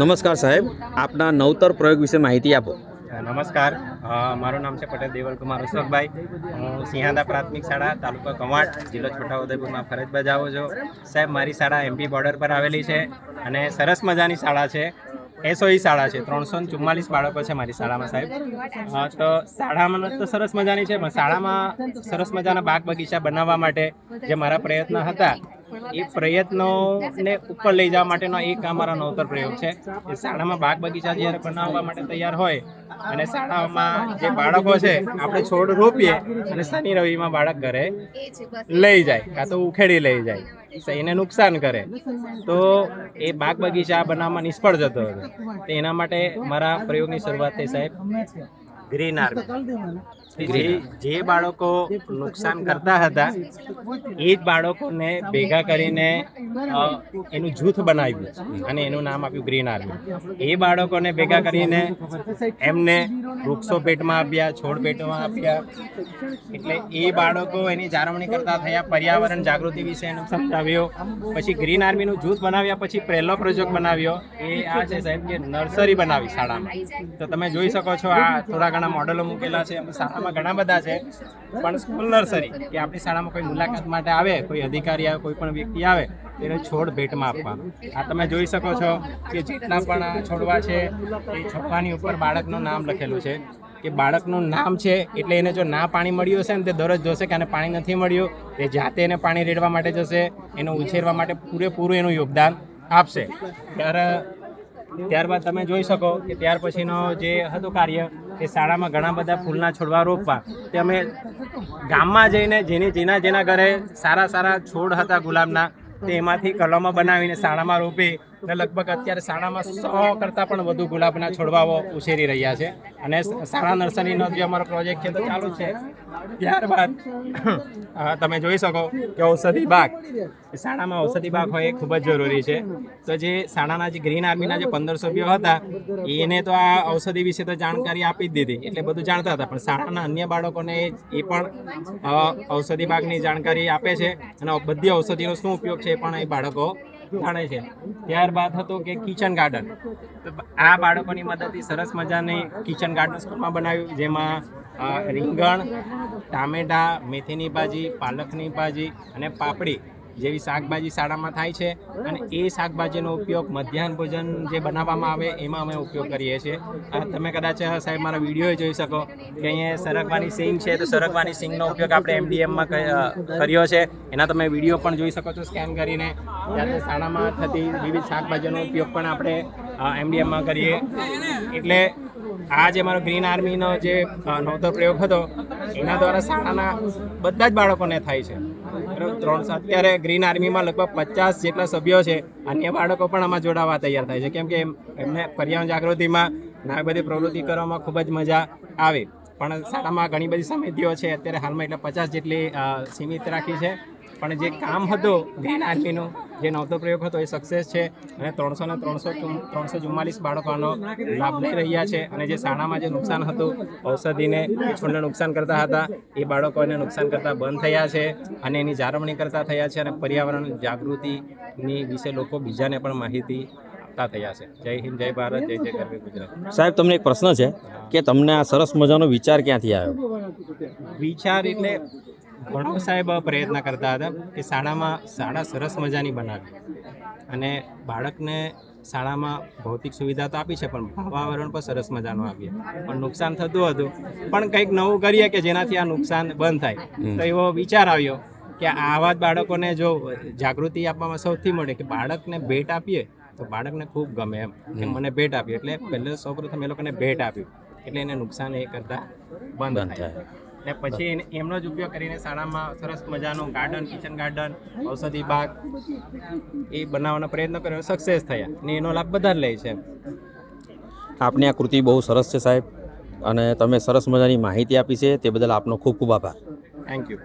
નમસ્કાર સાહેબ, આપના નવતર પ્રયોગ વિશે માહિતી આપો. નમસ્કાર, મારું નામ છે પટેલ દેવલકુમાર અશોકભાઈ. હું સિંહાદા પ્રાથમિક શાળા તાલુકા કવાંટ જિલ્લો છોટાઉદેપુરમાં ફરજ બજાવું છું. સાહેબ, મારી શાળા એમપી બોર્ડર પર આવેલી છે અને સરસ મજાની શાળા છે. એસઓઈ શાળા છે. 344 બાળકો છે મારી શાળામાં સાહેબ. તો શાળામાં તો સરસ મજાની છે, પણ શાળામાં સરસ મજાના બાગ બગીચા બનાવવા માટે જે મારા પ્રયત્ન હતા એ પ્રયત્નોને ઉપર લઈ જવા માટેનો એક અમારો નવતર પ્રયોગ છે. એ શાળામાં બાગ બગીચા જ્યારે બનાવવા માટે તૈયાર હોય અને શાળામાં જે બાળકો છે આપણે છોડ રોપીએ અને શનિ રવિમાં બાળક ઘરે લઈ જાય કાં તો ઉખેડી લઈ જાય, એને નુકસાન કરે, તો એ બાગ બગીચા બનાવવામાં નિષ્ફળ જતો હતો. તો એના માટે મારા પ્રયોગની શરૂઆત થઈ સાહેબ ગ્રીન આર્મી. જે બાળકો નુકસાન કરતા હતા એ જ બાળકોને ભેગા કરીને એનું જૂથ બનાવ્યું અને એનું નામ આપ્યું ગ્રીન આર્મી. એ બાળકોને ભેગા કરીને એમને વૃક્ષો ભેટમાં આપ્યા, છોડ ભેટમાં આપ્યા. એટલે એ બાળકો એની જાળવણી કરતા થયા, પર્યાવરણ જાગૃતિ વિશે એનું સમજાવ્યો. પછી ગ્રીન આર્મીનું જૂથ બનાવ્યા પછી પહેલો પ્રોજેક્ટ બનાવ્યો એ આ છે સાહેબ કે નર્સરી બનાવી શાળામાં. તો તમે જોઈ શકો છો, આ થોડા ઘણા મોડેલો મૂકેલા છે. શાળામાં ઘણા બધા છે, પણ સ્કૂલ નર્સરી કે આપણી શાળામાં કોઈ મુલાકાત માટે આવે, કોઈ અધિકારી આવે, કોઈ પણ વ્યક્તિ આવે એને છોડ ભેટમાં આપવાનો. આ તમે જોઈ શકો છો કે જેટલા પણ આ છોડવા છે એ છોડવાની ઉપર બાળકનું નામ લખેલું છે કે બાળકનું નામ છે એટલે એને જો ના પાણી મળ્યું હશે ને તે દરરોજ જોશે કે આને પાણી નથી મળ્યું, તે જાતે એને પાણી રેડવા માટે જશે, એને ઉછેરવા માટે પૂરેપૂરું એનું યોગદાન આપશે. ત્યારબાદ તમે જોઈ શકો કે ત્યાર પછીનો જે હતું કાર્ય કે શાળામાં ઘણા બધા ફૂલના છોડવા રોપવા. તે અમે ગામમાં જઈને જેના ઘરે સારા છોડ હતા ગુલાબના, તે એમાંથી કલમો બનાવીને શાળામાં રોપી અને લગભગ અત્યારે શાળામાં 100 કરતાં પણ વધુ ગુલાબના છોડવાઓ ઉછેરી રહ્યા છે. અને શાળા નર્સરીનો જે અમારો પ્રોજેક્ટ છે તો ચાલુ જ છે. ત્યારબાદ તમે જોઈ શકો કે ઔષધિ બાગ, શાળામાં ઔષધિ બાગ હોય એ ખૂબ જ જરૂરી છે. તો જે શાળાના જે ગ્રીન આર્મીના જે 15 સભ્યો હતા એને તો આ ઔષધિ વિશે તો જાણકારી આપી જ દીધી, એટલે બધું જાણતા હતા. પણ શાળાના અન્ય બાળકોને એ પણ ઔષધિ બાગની જાણકારી આપે છે અને બધી ઔષધિનો શું ઉપયોગ છે એ પણ એ બાળકો જાણે છે. ત્યારબાદ હતું કે કિચન ગાર્ડન. તો આ બાળકોની મદદથી સરસ મજાની કિચન ગાર્ડન સ્કૂલમાં બનાવ્યું, જેમાં રીંગણ, ટામેટા, મેથીની ભાજી, પાલકની ભાજી અને પાપડી જેવી શાકભાજી શાળામાં થાય છે. અને એ શાકભાજીનો ઉપયોગ મધ્યાહન ભોજન જે બનાવવામાં આવે એમાં અમે ઉપયોગ કરીએ છીએ. તમે કદાચ સાહેબ મારા વિડીયો જોઈ શકો કે અહીંયા સરગવાની સિંગ છે, તો સરગવાની સિંગનો ઉપયોગ આપણે MDMમાં કર્યો છે. એના તમે વિડીયો પણ જોઈ શકો છો સ્કેન કરીને. જાતે શાળામાં થતી વિવિધ શાકભાજીનો ઉપયોગ પણ આપણે MDMમાં કરીએ. એટલે આ જે મારો ગ્રીન આર્મીનો જે નવતર પ્રયોગ હતો એના દ્વારા શાળાના બધા જ બાળકોને થાય છે. અત્યારે ગ્રીન આર્મીમાં લગભગ 50 જેટલા સભ્યો છે. અન્ય બાળકો પણ આમાં જોડાવા તૈયાર થાય છે, કેમ કે એમને પર્યાવરણ જાગૃતિમાં આ બધી પ્રવૃત્તિ કરવામાં ખૂબ જ મજા આવે. પણ શાળામાં ઘણી બધી સમિતિઓ છે અત્યારે હાલમાં, એટલે 50 જેટલી સીમિત રાખી છે. પણ જે કામ હતું ગ્રીન આર્મીનું, જે નવતર પ્રયોગ હતો એ સક્સેસ છે અને 344 બાળકો આનો લાભ લઈ રહ્યા છે. અને જે શાળામાં જે નુકસાન હતું ઔષધિને છોડને નુકસાન કરતા હતા એ બાળકોને નુકસાન કરતા બંધ થયા છે અને એની જાળવણી કરતા થયા છે. અને પર્યાવરણ જાગૃતિની વિશે લોકો બીજાને પણ માહિતી આપતા થયા છે. જય હિન્દ, જય ભારત, જય જય ગરવી ગુજરાત. સાહેબ, તમને એક પ્રશ્ન છે કે તમને આ સરસ મજાનો વિચાર ક્યાંથી આવ્યો? વિચાર એટલે ઘણો સાહેબ પ્રયત્ન કરતા હતા કે શાળા સરસ મજાની બનાવી અને બાળકને શાળામાં ભૌતિક સુવિધા તો આપી છે પણ વાતાવરણ પણ સરસ મજાનું આપીએ. પણ નુકસાન થતું હતું, પણ કંઈક નવું કરીએ કે જેનાથી આ નુકસાન બંધ થાય. તો એવો વિચાર આવ્યો કે આવા જ બાળકોને જો જાગૃતિ આપવામાં સૌથી મળે કે બાળકને ભેટ આપીએ તો બાળકને ખૂબ ગમે એમ કે મને ભેટ આપી. એટલે પહેલે સૌપ્રથમ એ લોકોને ભેટ આપ્યું એટલે એને નુકસાન એ કરતાં બંધ થાય. ને પછી એમનો જ ઉપયોગ કરીને શાળામાં સરસ મજાનું ગાર્ડન, કિચન ગાર્ડન, ઔષધિ બાગ એ બનાવવાનો પ્રયત્ન કર્યો, સક્સેસ થયા ને એનો લાભ બધા જ લે છે. આપની આ કૃતિ બહુ સરસ છે સાહેબ, અને તમે સરસ મજાની માહિતી આપી છે તે બદલ આપનો ખૂબ ખૂબ આભાર. Thank you.